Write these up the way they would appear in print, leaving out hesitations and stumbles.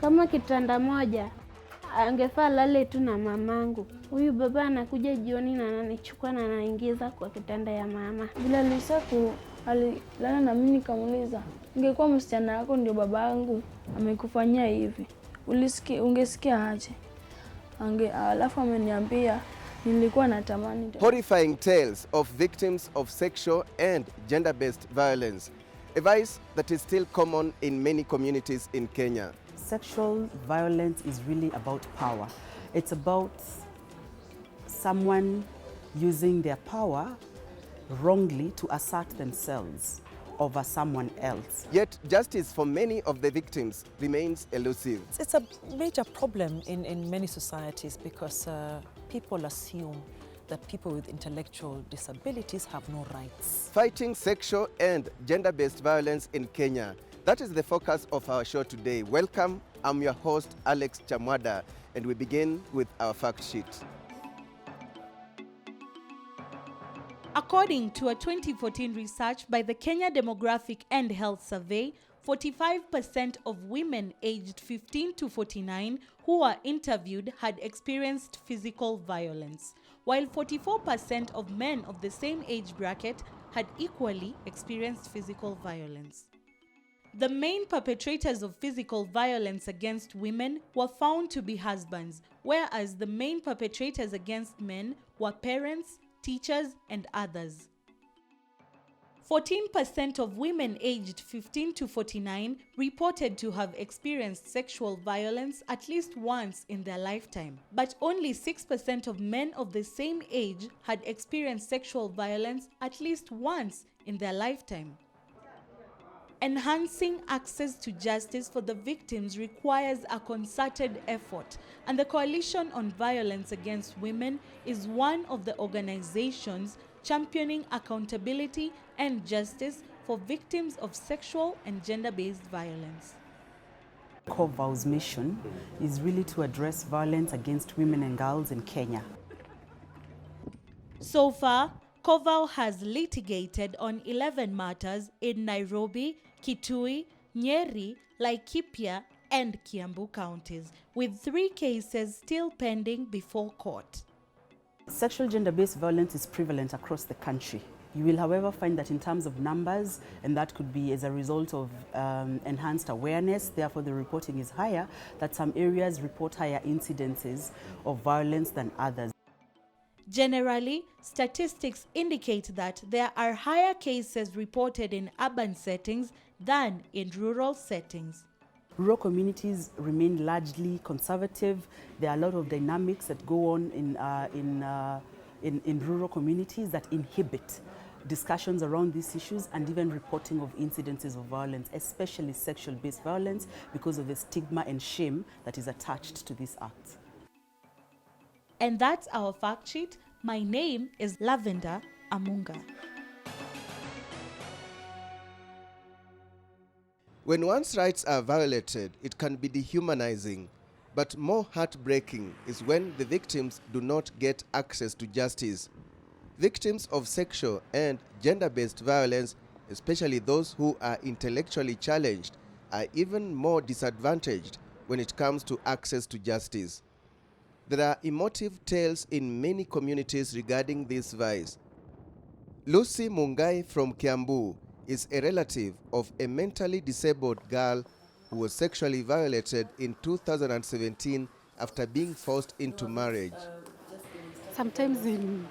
Kama kitanda moja, angefaa lale tu na mamangu. Huyu baba anakuja jioni na ananichukua na anaingiza kwa kitanda ya mama. Bila Lisaku alilala na mimi nikamuuliza, "Ungekuwa msichana wako ndio babangu amekufanyia hivi, ungesikia aje?" Alafu ameniambia nilikuwa natamani. Horrifying tales of victims of sexual and gender-based violence, a vice that is still common in many communities in Kenya. Sexual violence is really about power. It's about someone using their power wrongly to assert themselves over someone else. Yet justice for many of the victims remains elusive. It's a major problem in many societies because people assume that people with intellectual disabilities have no rights. Fighting sexual and gender-based violence in Kenya. That is the focus of our show today. Welcome, I'm your host, Alex Chamwada, and we begin with our fact sheet. According to a 2014 research by the Kenya Demographic and Health Survey, 45% of women aged 15 to 49 who were interviewed had experienced physical violence, while 44% of men of the same age bracket had equally experienced physical violence. The main perpetrators of physical violence against women were found to be husbands, whereas the main perpetrators against men were parents, teachers, and others. 14% of women aged 15 to 49 reported to have experienced sexual violence at least once in their lifetime, but only 6% of men of the same age had experienced sexual violence at least once in their lifetime. Enhancing access to justice for the victims requires a concerted effort, and the Coalition on Violence Against Women is one of the organizations championing accountability and justice for victims of sexual and gender-based violence. Covaw's mission is really to address violence against women and girls in Kenya. So far, Covaw has litigated on 11 matters in Nairobi, Kitui, Nyeri, Laikipia, and Kiambu counties, with 3 cases still pending before court. Sexual gender-based violence is prevalent across the country. You will, however, find that in terms of numbers, and that could be as a result of enhanced awareness, therefore the reporting is higher, that some areas report higher incidences of violence than others. Generally, statistics indicate that there are higher cases reported in urban settings than in rural settings. Rural communities remain largely conservative. There are a lot of dynamics that go on in rural communities that inhibit discussions around these issues and even reporting of incidences of violence, especially sexual-based violence, because of the stigma and shame that is attached to this act. And that's our fact sheet. My name is Lavender Amunga. When one's rights are violated, it can be dehumanizing, but more heartbreaking is when the victims do not get access to justice. Victims of sexual and gender-based violence, especially those who are intellectually challenged, are even more disadvantaged when it comes to access to justice. There are emotive tales in many communities regarding this vice. Lucy Mungai from Kiambu is a relative of a mentally disabled girl who was sexually violated in 2017 after being forced into marriage. Sometimes in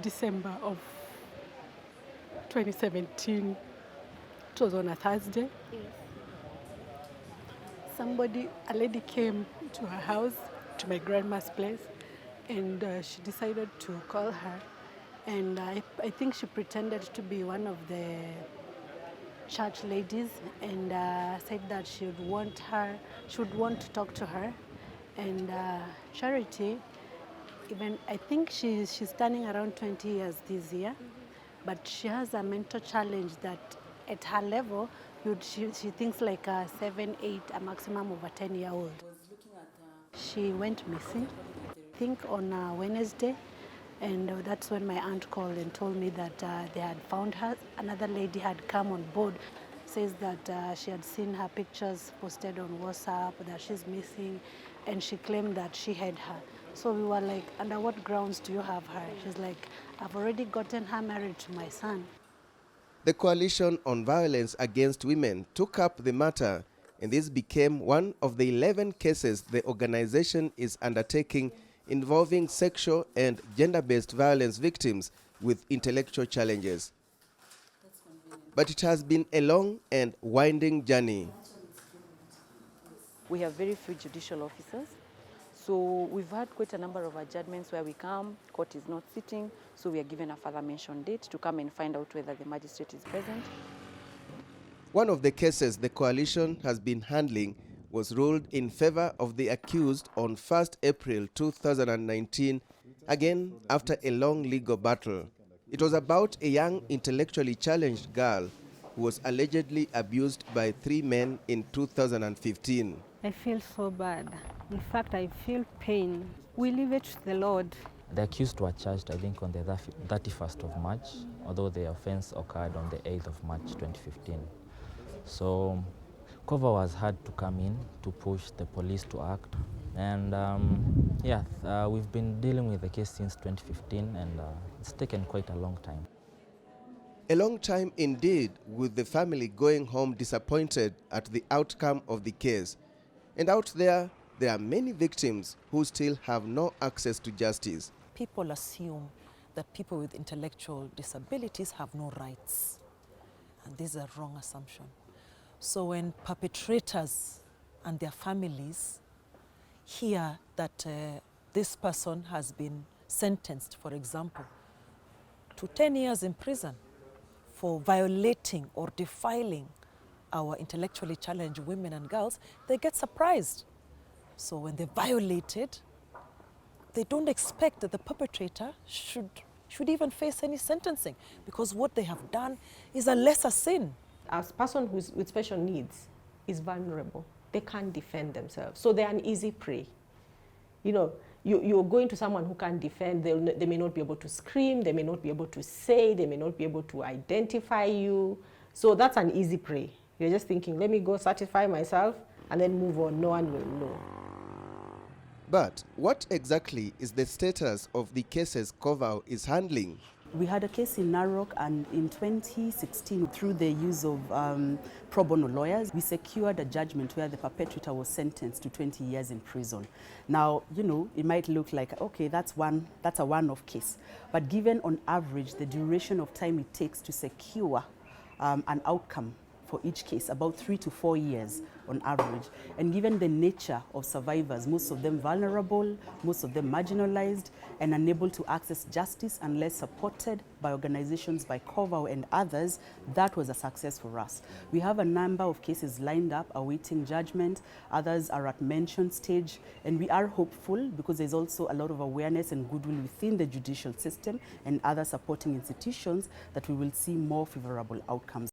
December of 2017, it was on a Thursday. Yes. A lady came to her house, to my grandma's place, and she decided to call her. And I think she pretended to be one of the church ladies and said that she would want to talk to her. And Charity, even I think she's turning around 20 years this year, but she has a mental challenge that at her level, she thinks like a 7, 8, a maximum of a 10-year-old. She went missing, I think on Wednesday, and that's when my aunt called and told me that they had found her. Another lady had come on board says that she had seen her pictures posted on WhatsApp, that she's missing, and she claimed that she had her. So we were like, under what grounds do you have her? She's like, I've already gotten her married to my son. The Coalition on Violence Against Women took up the matter, and this became one of the 11 cases the organization is undertaking involving sexual and gender-based violence victims with intellectual challenges. But it has been a long and winding journey. We have very few judicial officers. So we've had quite a number of adjournments where we come, court is not sitting, so we are given a further mention date to come and find out whether the magistrate is present. One of the cases the coalition has been handling was ruled in favor of the accused on 1st April 2019, again after a long legal battle. It was about a young intellectually challenged girl who was allegedly abused by 3 men in 2015. I feel so bad. In fact, I feel pain. We leave it to the Lord. The accused were charged, I think, on the 31st of March, although the offense occurred on the 8th of March 2015. So Covaw has had to come in to push the police to act. And we've been dealing with the case since 2015, and it's taken quite a long time. A long time indeed, with the family going home disappointed at the outcome of the case. And out there are many victims who still have no access to justice. People assume that people with intellectual disabilities have no rights. And this is a wrong assumption. So when perpetrators and their families hear that this person has been sentenced, for example, to 10 years in prison for violating or defiling our intellectually challenged women and girls, they get surprised. So when they violate it, they don't expect that the perpetrator should even face any sentencing, because what they have done is a lesser sin. As a person with special needs is vulnerable, they can't defend themselves. So they're an easy prey. You know, you're going to someone who can't defend, they may not be able to scream, they may not be able to say, they may not be able to identify you. So that's an easy prey. You're just thinking, let me go satisfy myself and then move on, no one will know. But what exactly is the status of the cases Covaw is handling? We had a case in Narok, and in 2016, through the use of pro bono lawyers, we secured a judgment where the perpetrator was sentenced to 20 years in prison. Now, you know, it might look like, okay, that's a one-off case. But given on average the duration of time it takes to secure an outcome for each case, about 3 to 4 years on average. And given the nature of survivors, most of them vulnerable, most of them marginalized, and unable to access justice unless supported by organizations by Covaw and others, that was a success for us. We have a number of cases lined up awaiting judgment. Others are at mention stage, and we are hopeful because there's also a lot of awareness and goodwill within the judicial system and other supporting institutions that we will see more favorable outcomes.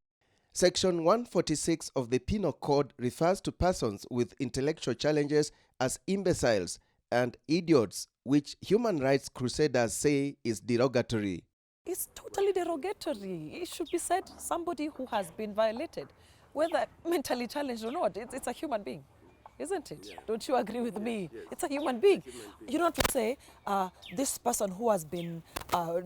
Section 146 of the Penal Code refers to persons with intellectual challenges as imbeciles and idiots, which human rights crusaders say is derogatory. It's totally derogatory. It should be said somebody who has been violated, whether mentally challenged or not, it's a human being, isn't it? Yeah. Don't you agree with me? Yes. It's a human being. You don't have to say this person who has been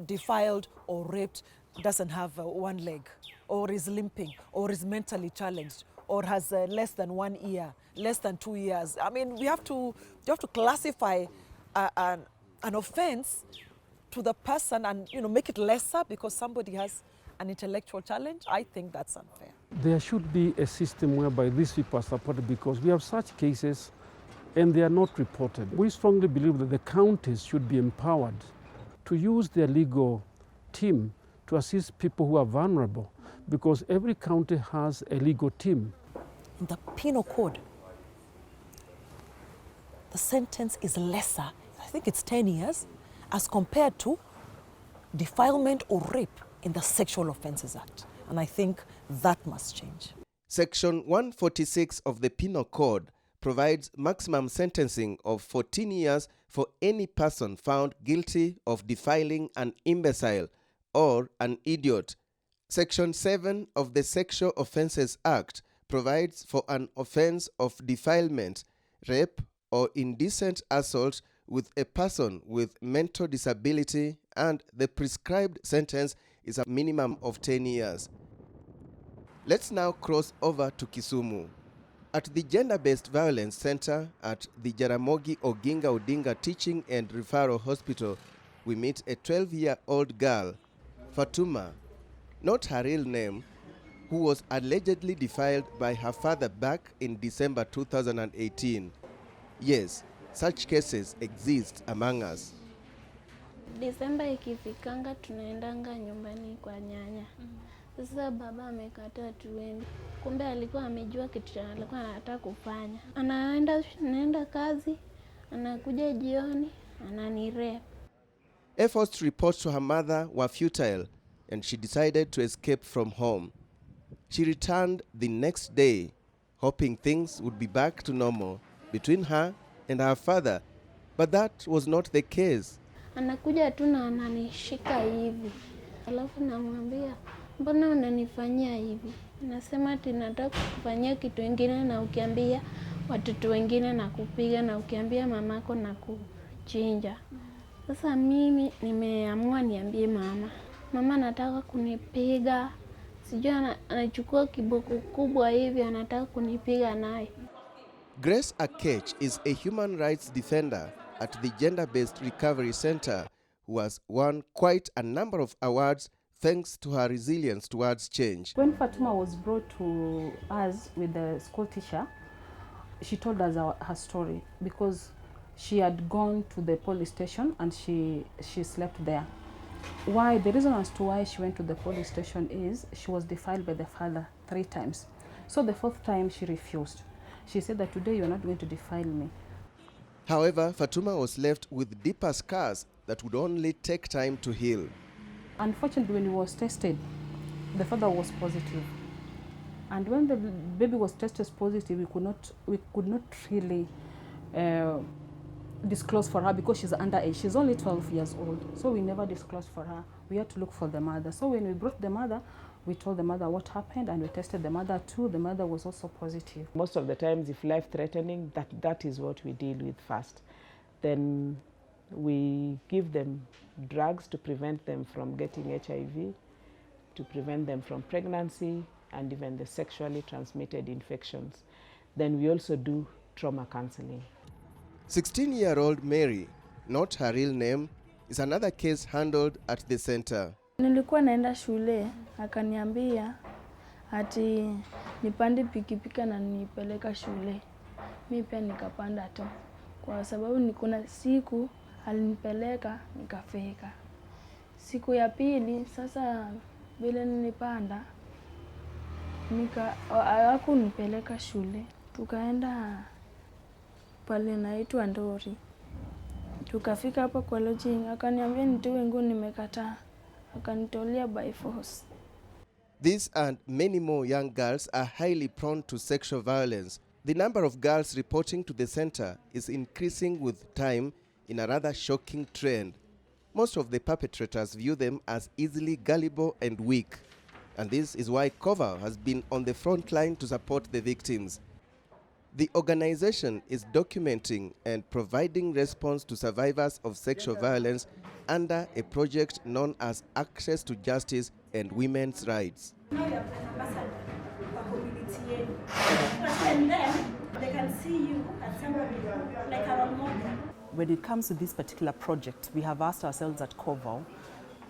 defiled or raped doesn't have one leg, or is limping, or is mentally challenged, or has less than 1 year, less than 2 years. I mean, you have to classify an offense to the person and, you know, make it lesser because somebody has an intellectual challenge. I think that's unfair. There should be a system whereby these people are supported, because we have such cases and they are not reported. We strongly believe that the counties should be empowered to use their legal team to assist people who are vulnerable, because every county has a legal team. In the Penal Code, the sentence is lesser. I think it's 10 years as compared to defilement or rape in the Sexual Offences Act. And I think that must change. Section 146 of the Penal Code provides maximum sentencing of 14 years for any person found guilty of defiling an imbecile or an idiot, Section 7 of the Sexual Offences Act provides for an offence of defilement, rape, or indecent assault with a person with mental disability, and the prescribed sentence is a minimum of 10 years. Let's now cross over to Kisumu. At the Gender-Based Violence Center at the Jaramogi Oginga Odinga Teaching and Referral Hospital, we meet a 12-year-old girl, Fatuma, not her real name, who was allegedly defiled by her father back in December 2018. Yes, such cases exist among us. Disemba ikifikanga tunaendanga nyumbani kwa nyanya. Sasa baba amekataa tuende. Kumbe alikuwa amejua kitu alikuwa anataka kufanya. Anaenda kazi, anakuja jioni, ananirape. Efforts to report to her mother were futile, and she decided to escape from home. She returned the next day, hoping things would be back to normal between her and her father, but that was not the case. Anakuja tu na ananishika hivi. Alafu namwambia, mbona unanifanyia hivi? Nasema ati nataka kufanyia kitu kingine na ukiambia watoto wengine na kupiga na ukiambia mamako na kuchinja. Sasa mimi nimeamua niambie mama. Mama anataka kunipiga. Sijui anachukua kiboko kubwa hivi anataka kunipiga naye. Grace Akech is a human rights defender at the Gender-Based Recovery Center who has won quite a number of awards thanks to her resilience towards change. When Fatuma was brought to us with the school teacher, she told us her story because she had gone to the police station and she slept there. Why? The reason as to why she went to the police station is she was defiled by the father 3 times. So the 4th time she refused. She said that today you're not going to defile me. However, Fatuma was left with deeper scars that would only take time to heal. Unfortunately, when he was tested, the father was positive. And when the baby was tested positive, we could not really disclose for her because she's underage. She's only 12 years old, so we never disclosed for her. We had to look for the mother. So when we brought the mother, we told the mother what happened and we tested the mother too. The mother was also positive. Most of the times, if life-threatening, that is what we deal with first. Then we give them drugs to prevent them from getting HIV, to prevent them from pregnancy, and even the sexually transmitted infections. Then we also do trauma counseling. 16-year-old Mary, not her real name, is another case handled at the center. Nilikuwa naenda shule, akaniambia ati nipande pikipiki na nipeleka shule. Mimi pia nikapanda tu. Kwa sababu kuna siku alinipeleka nikafika. Siku ya pili sasa bila nilipanda hakunipeleka shule. Tukaenda pale naitwa Ndori. Tukafika hapa kwa lodging, akaniambia nitoe nguo, nimekataa. Akanitolea by force. These and many more young girls are highly prone to sexual violence. The number of girls reporting to the center is increasing with time in a rather shocking trend. Most of the perpetrators view them as easily gullible and weak. And this is why Covaw has been on the front line to support the victims. The organization is documenting and providing response to survivors of sexual violence under a project known as Access to Justice and Women's Rights. Now you're an ambassador for community. And then they can see you as somebody like a role model. When it comes to this particular project, we have asked ourselves at Covaw,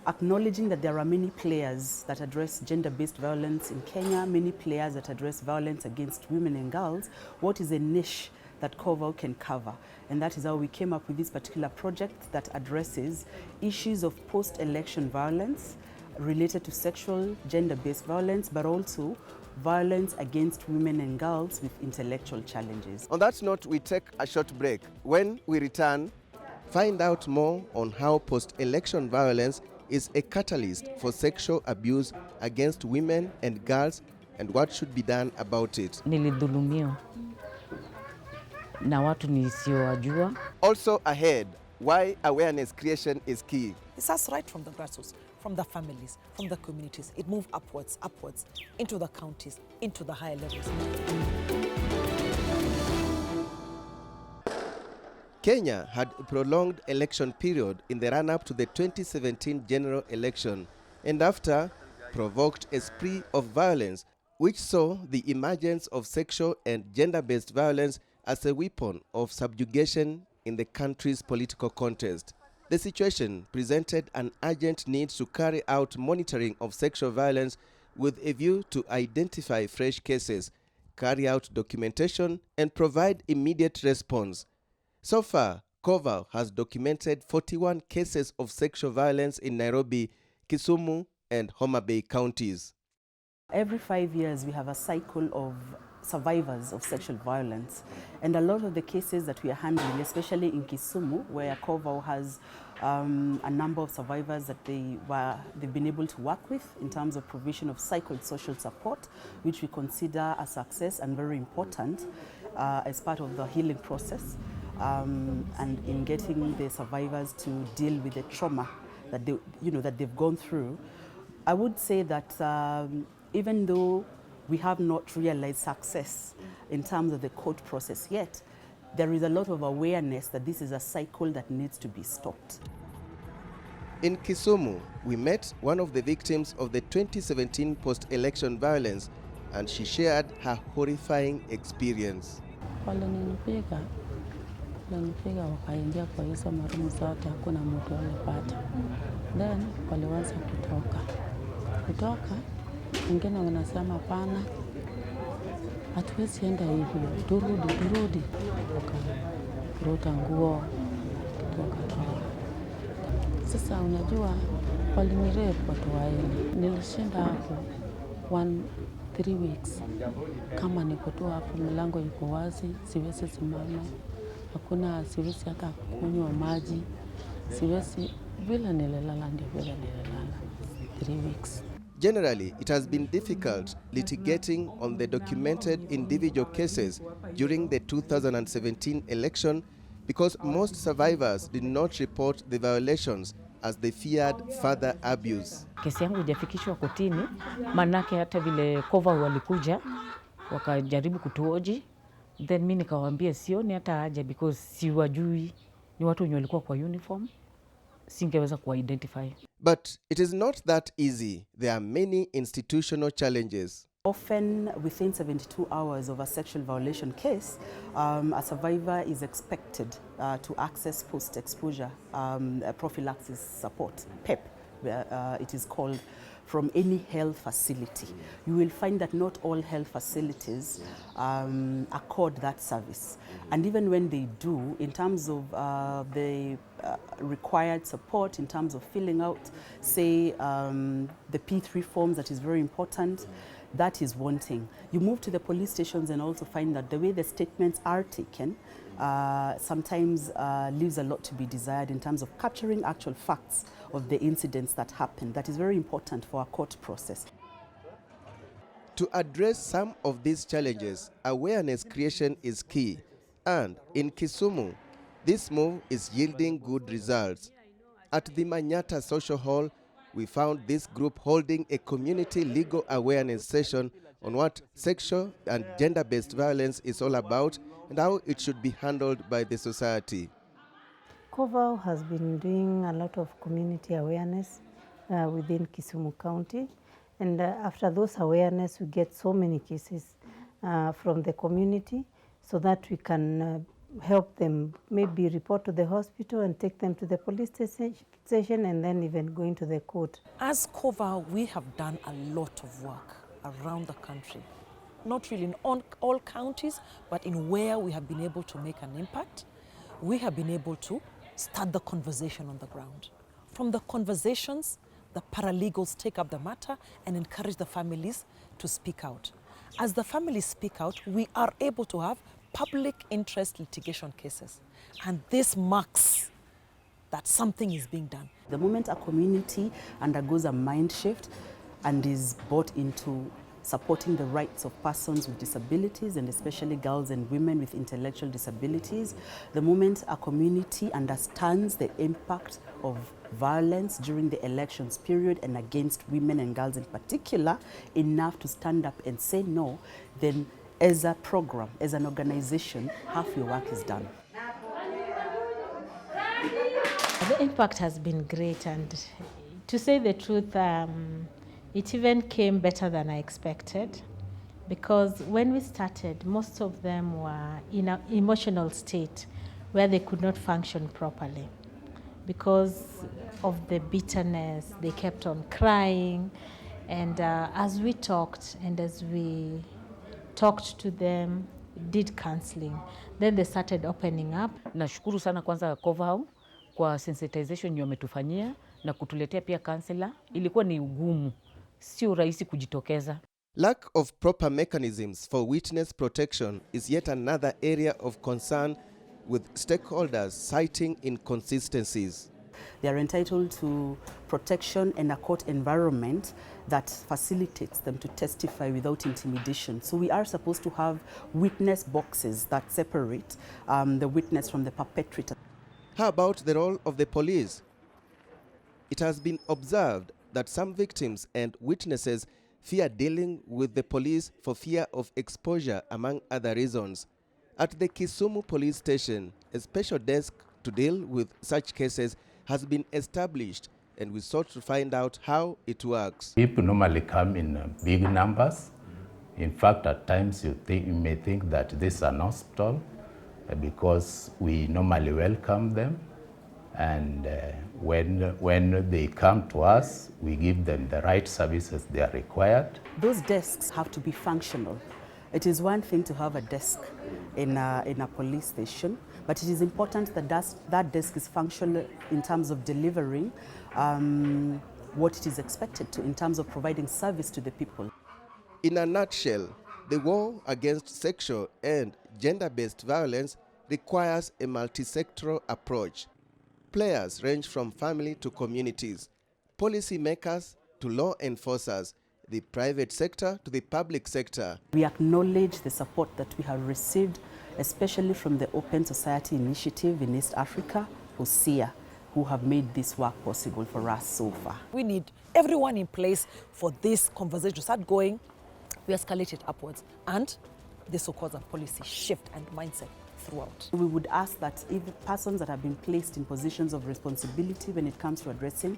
acknowledging that there are many players that address gender-based violence in Kenya, many players that address violence against women and girls, what is a niche that Covaw can cover? And that is how we came up with this particular project that addresses issues of post-election violence related to sexual, gender-based violence, but also violence against women and girls with intellectual challenges. On that note, we take a short break. When we return, find out more on how post-election violence is a catalyst for sexual abuse against women and girls and what should be done about it. Nilidhulumiwa na watu nisiowajua. Also ahead, why awareness creation is key. It starts right from the grassroots, from the families, from the communities. It moved upwards, into the counties, into the higher levels. Kenya had a prolonged election period in the run-up to the 2017 general election, and after provoked a spree of violence which saw the emergence of sexual and gender-based violence as a weapon of subjugation in the country's political contest. The situation presented an urgent need to carry out monitoring of sexual violence with a view to identify fresh cases, carry out documentation, and provide immediate response. So far, Covaw has documented 41 cases of sexual violence in Nairobi, Kisumu, and Homa Bay counties. Every 5 years, we have a cycle of survivors of sexual violence. And a lot of the cases that we are handling, especially in Kisumu, where Covaw has a number of survivors that they've been able to work with in terms of provision of psychosocial support, which we consider a success and very important as part of the healing process, and in getting the survivors to deal with the trauma that they've gone through. I would say that even though we have not realized success in terms of the court process yet, there is a lot of awareness that this is a cycle that needs to be stopped. In Kisumu, we met one of the victims of the 2017 post-election violence, and she shared her horrifying experience. Walinipiga wakaingia kwa hizo marumu zote, hakuna mtu alipata. Then walianza kutoka, wengine wanasema pana, hatuwezi enda hivyo, turudi. Wakaruta nguo, tukatoka. Sasa unajua, walinirepu watu waini. Nilishinda hapo 3 weeks. Kama niko tu hapo, milango iko wazi, siwezi simama. Siwezi hata kunywa maji. Siwezi, vile nililala ndio vile nililala. 3 weeks. Generally, it has been difficult litigating on the documented individual cases during the 2017 election because most survivors did not report the violations as they feared further abuse. Kesi yangu haijafikishwa kotini, manake hata vile Covaw walikuja wakajaribu kutuoji, then mimi nikawaambia sioni hata haja because siwajui, ni watu wenye walikuwa kwa uniform, singeweza kuidentify. But it is not that easy. There are many institutional challenges. Often within 72 hours of a sexual violation case, a survivor is expected to access post-exposure prophylaxis support, PEP, it is called, from any health facility. You will find that not all health facilities accord that service. And even when they do, in terms of the required support, in terms of filling out, say, the P3 forms, that is very important, that is wanting. You move to the police stations and also find that the way the statements are taken sometimes leaves a lot to be desired in terms of capturing actual facts of the incidents that happen. That is very important for our court process. To address some of these challenges, awareness creation is key. And in Kisumu, this move is yielding good results. At the Manyata Social Hall, we found this group holding a community legal awareness session on what sexual and gender-based violence is all about and how it should be handled by the society. Covaw has been doing a lot of community awareness within Kisumu County, and after those awareness we get so many cases from the community so that we can help them maybe report to the hospital and take them to the police station and then even going to the court. As Covaw, we have done a lot of work around the country. Not really in all counties, but in where we have been able to make an impact, we have been able to start the conversation on the ground. From the conversations, the paralegals take up the matter and encourage the families to speak out. As the families speak out, we are able to have public interest litigation cases. And this marks that something is being done. The moment a community undergoes a mind shift and is brought into supporting the rights of persons with disabilities, and especially girls and women with intellectual disabilities. The moment a community understands the impact of violence during the elections period and against women and girls in particular, enough to stand up and say no, then as a program, as an organization, half your work is done. The impact has been great, and to say the truth, it even came better than I expected, because when we started, most of them were in an emotional state where they could not function properly. Because of the bitterness, they kept on crying, and as we talked and as we talked to them, did counseling, then they started opening up. Nashukuru sana kwanza Covaw kwa sensitization wametufanyia na kutuletea pia counselor. Ilikuwa ni ugumu, sio rahisi kujitokeza. Lack of proper mechanisms for witness protection is yet another area of concern, with stakeholders citing inconsistencies. They are entitled to protection and a court environment that facilitates them to testify without intimidation. So we are supposed to have witness boxes that separate the witness from the perpetrator. How about the role of the police? It has been observed that some victims and witnesses fear dealing with the police for fear of exposure, among other reasons. At the Kisumu police station, a special desk to deal with such cases has been established, and we sought to find out how it works. People normally come in big numbers. In fact, at times you may think that this is an hospital because we normally welcome them, and when they come to us, we give them the right services they are required. Those desks have to be functional. It is one thing to have a desk in a police station, but it is important that that desk is functional in terms of delivering what it is expected to, in terms of providing service to the people. In a nutshell, the war against sexual and gender-based violence requires a multi-sectoral approach. Players range from family to communities, policy makers to law enforcers, the private sector to the public sector. We acknowledge the support that we have received, especially from the Open Society Initiative in East Africa, OSEA, who have made this work possible for us so far. We need everyone in place for this conversation to start going. We escalate it upwards, and this will cause a policy shift and mindset throughout. We would ask that if persons that have been placed in positions of responsibility when it comes to addressing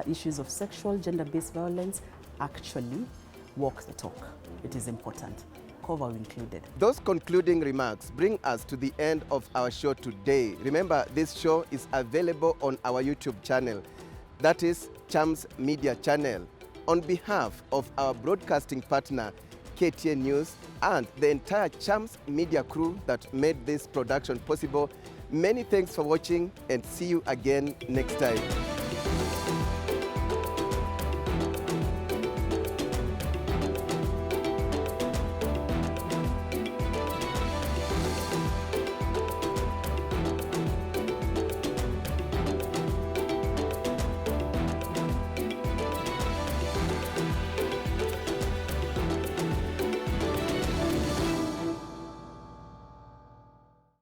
issues of sexual, gender-based violence actually walk the talk. It is important, Covaw included. Those concluding remarks bring us to the end of our show today. Remember, this show is available on our YouTube channel, that is Chams Media Channel. On behalf of our broadcasting partner, KTN News, and the entire Chams Media crew that made this production possible, many thanks for watching, and see you again next time.